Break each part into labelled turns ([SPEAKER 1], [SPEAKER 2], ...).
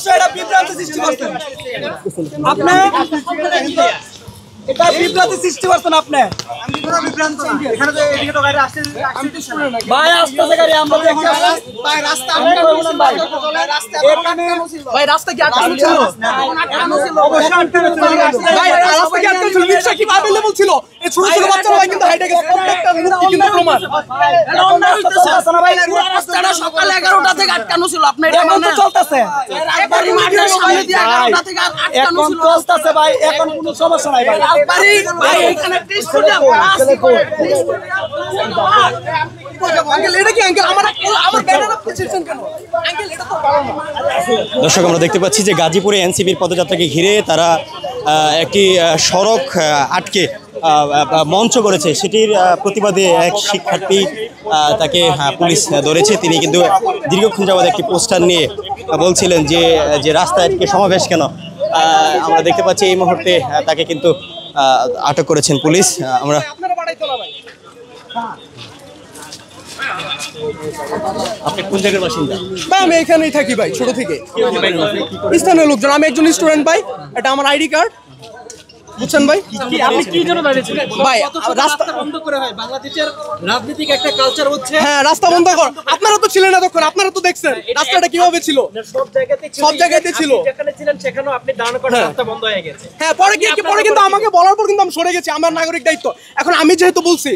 [SPEAKER 1] অবশ্যই এটা বিভ্রান্তি সৃষ্টি করছেন আপনি, এটা বিভ্রান্তি সৃষ্টি করছেন আপনি। আমি কোনো বিভ্রান্ত না, এখানে তো এদিকে তো গাড়ি আসছে, আমি তো শুনে না ভাই, আসছে গাড়ি, আমরা দেখি ভাই রাস্তা আটকানো ভাই, রাস্তা এখানে ভাই, রাস্তা কি আটকানো ছিল? আটকানো ছিল, অবশ্যই আটকানো ছিল ভাই, রাস্তা কি আটকানো ছিল? রিকশা কি अवेलेबल ছিল? এই ছোট ছোট বাচ্চারা ভাই কিন্তু হাইটে গেছে, প্রত্যেকটা মুক্তি কিন্তু প্রমাণ। এটা অন্য হইতেছে না ভাই, পুরো রাস্তাটা সকাল 11টা থেকে আটকানো ছিল, আপনি এটা মানে চলতেছে একবারই মাঠের সামনে দিয়ে 11টা থেকে আটকানো ছিল, এখন চলতেছে ভাই, এখন কোনো সমস্যা নাই ভাই। ভাই এখানে টেস্টটা আছে করে আঙ্কেল, এটা কি আঙ্কেল আমার ব্যানার আপনি ছিড়ছেন কেন আঙ্কেল? এটা তো ভালো না।
[SPEAKER 2] দর্শক, আমরা দেখতে পাচ্ছি যে গাজীপুরে এনসিবির পদযাত্রাকে ঘিরে তারা একটি সড়ক আটকে মঞ্চ করেছে, সেটির প্রতিবাদে এক শিক্ষার্থী তাকে পুলিশ ধরেছে। তিনি কিন্তু দীর্ঘক্ষণ যাবৎ একটি পোস্টার নিয়ে বলছিলেন যে রাস্তায় আটকে সমাবেশ কেন। আমরা দেখতে পাচ্ছি এই মুহূর্তে তাকে কিন্তু আটক করেছেন পুলিশ। আমরা আপনি কোন জায়গার বাসিন্দা?
[SPEAKER 1] ভাই আমি এখানেই থাকি ভাই, ছোট থেকে স্থানীয় লোকজন। আমি একজন স্টুডেন্ট ভাই, এটা আমার আইডি কার্ড, বুঝছেন ভাই?
[SPEAKER 3] আপনি কি জন্য দাঁড়িয়েছিলেন
[SPEAKER 1] ভাই? রাস্তা
[SPEAKER 3] বন্ধ করে ভাই, বাংলাদেশের রাজনৈতিক একটা কালচার হচ্ছে।
[SPEAKER 1] হ্যাঁ, রাস্তা বন্ধ কর। আপনারা তো ছিলেন না তখন, আপনারা তো দেখছেন রাস্তাটা কিভাবে ছিল। সব জায়গাতে ছিল,
[SPEAKER 3] যেখানে ছিলেন সেখানেও আপনি দাঁড়ানো করে রাস্তা বন্ধ হয়ে গেছে।
[SPEAKER 1] হ্যাঁ, পরে কিন্তু আমাকে বলার পর কিন্তু আমি সরে গেছি, আমার নাগরিক দায়িত্ব। এখন আমি যেহেতু বলছি,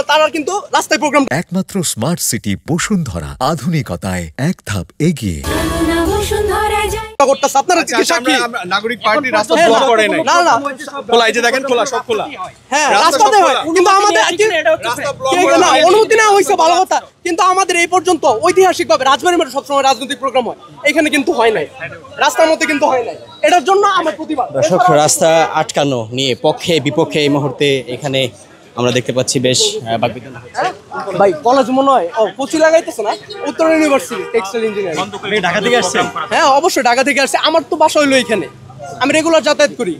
[SPEAKER 1] তারা কিন্তু রাস্তায় প্রোগ্রাম।
[SPEAKER 4] একমাত্র স্মার্ট সিটি বসুন্ধরা, আধুনিকতায় এক ধাপ এগিয়ে।
[SPEAKER 1] আপনারা কি সাক্ষী?
[SPEAKER 5] নাগরিক পার্টি রাস্তা ব্লক করে নাই।
[SPEAKER 1] না না,
[SPEAKER 5] খোলা, এই যে দেখেন খোলা, সব খোলা।
[SPEAKER 1] হ্যাঁ, রাস্তাতে হয়, কিন্তু আমাদের অনুমতি নেওয়া হয়েছে, ভালো কথা। কিন্তু আমাদের এই পর্যন্ত ঐতিহাসিকভাবে রাজবাড়ী মাঠে সবসময় রাজনৈতিক প্রোগ্রাম হয়, এখানে কিন্তু হয় নাই, রাস্তার মধ্যে কিন্তু হয় নাই। এটার জন্য আমার প্রতিবাদ।
[SPEAKER 2] দর্শক, রাস্তা আটকানো নিয়ে পক্ষে বিপক্ষে এই মুহূর্তে এখানে আমরা দেখতে পাচ্ছি বেশ বাকবিতণ্ডা হচ্ছে।
[SPEAKER 1] ভাই কলেজ মনে হয় কোচি লাগাইতেছে না, উত্তর ইউনিভার্সিটি টেক্সটাইল ইঞ্জিনিয়ারিং।
[SPEAKER 2] ঢাকা থেকে আসছেন?
[SPEAKER 1] হ্যাঁ অবশ্যই ঢাকা থেকে আসছে, আমার তো বাসা হইলো এখানে, আমি রেগুলার যাতায়াত করি।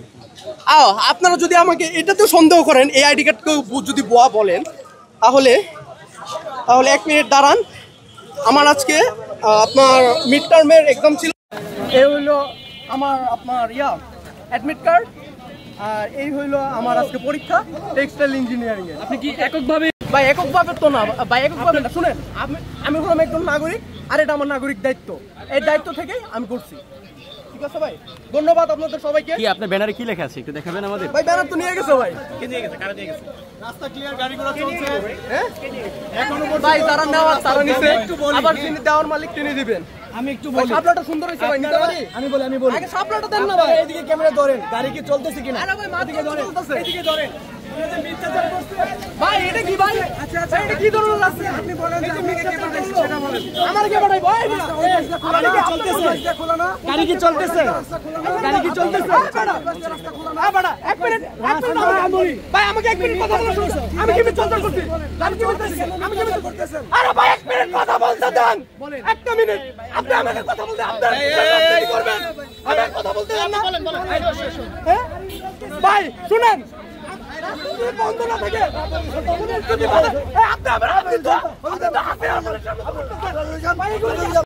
[SPEAKER 1] আপনারা যদি আমাকে এটাতেও সন্দেহ করেন, এই আইডি কার্ডকেও যদি বোয়া বলেন, তাহলে 1 মিনিট দাঁড়ান। আমার আজকে আপনার মিড টার্মের এক্সাম ছিল, এই হইলো আমার আপনার অ্যাডমিট কার্ড, আর এই হইলো আমার আজকে পরীক্ষা টেক্সটাইল ইঞ্জিনিয়ারিং এর।
[SPEAKER 3] আপনি কি এককভাবে?
[SPEAKER 1] ভাই এককভাবে তো না ভাই, এককভাবে না। শুনেন, আমি হলাম একজন নাগরিক, আর এটা আমার নাগরিক দায়িত্ব, এই দায়িত্ব থেকে আমি করছি। ঠিক আছে ভাই, ধন্যবাদ আপনাদের সবাইকে।
[SPEAKER 2] কি আপনার ব্যানারে কি লেখা আছে একটু দেখাবেন আমাদের?
[SPEAKER 1] ভাই ব্যানার তো নিয়ে গেছে ভাই।
[SPEAKER 3] কে নিয়ে গেছে? কারা নিয়ে গেছে?
[SPEAKER 1] রাস্তা ক্লিয়ার, গাড়িগুলো চলছে। হ্যাঁ এখনো ভাই তারা নেওয়া, তারা নিছে, আবার তিনি দেওয়ার মালিক তিনি দিবেন।
[SPEAKER 3] আমি একটু বলি,
[SPEAKER 1] সাপলাটা সুন্দর হইছে ভাই, নিতে পারি?
[SPEAKER 3] আমি বলি
[SPEAKER 1] আগে সাপলাটা দেন না ভাই।
[SPEAKER 3] এইদিকে ক্যামেরা ধরেন, গাড়ি কি চলতেছে কিনা?
[SPEAKER 1] আরে ভাই মাদিকে ধরেন,
[SPEAKER 3] এইদিকে ধরেন।
[SPEAKER 1] ভাই এটা কি ভাই? আচ্ছা এটা কি ধরনের রাস্তা? আপনি বলেন যে আমি কে পাঠাইছি সেটা বলেন। আমার কে পাঠাই ভাই? গাড়ি কি চলতেছে?
[SPEAKER 3] গাড়ি কি চলতেছে? গাড়ি কি চলতেছে?
[SPEAKER 1] রাস্তা খোলা না। বড়া 1 মিনিট ভাই, আমাকে 1 মিনিট কথা বলতে শুনুন। আমি কি চলতে করছি? গাড়ি কি বলতেছি? আমি কি করতেছেন? আরে ভাই 1 মিনিট কথা বলতে দেন। 1 মিনিট আপনি আমাকে কথা বলতে, আপনারা কি করবেন? আমি কথা বলতে দেন না। হ্যাঁ ভাই শুনেন, বন্ধ না থাকে আপনি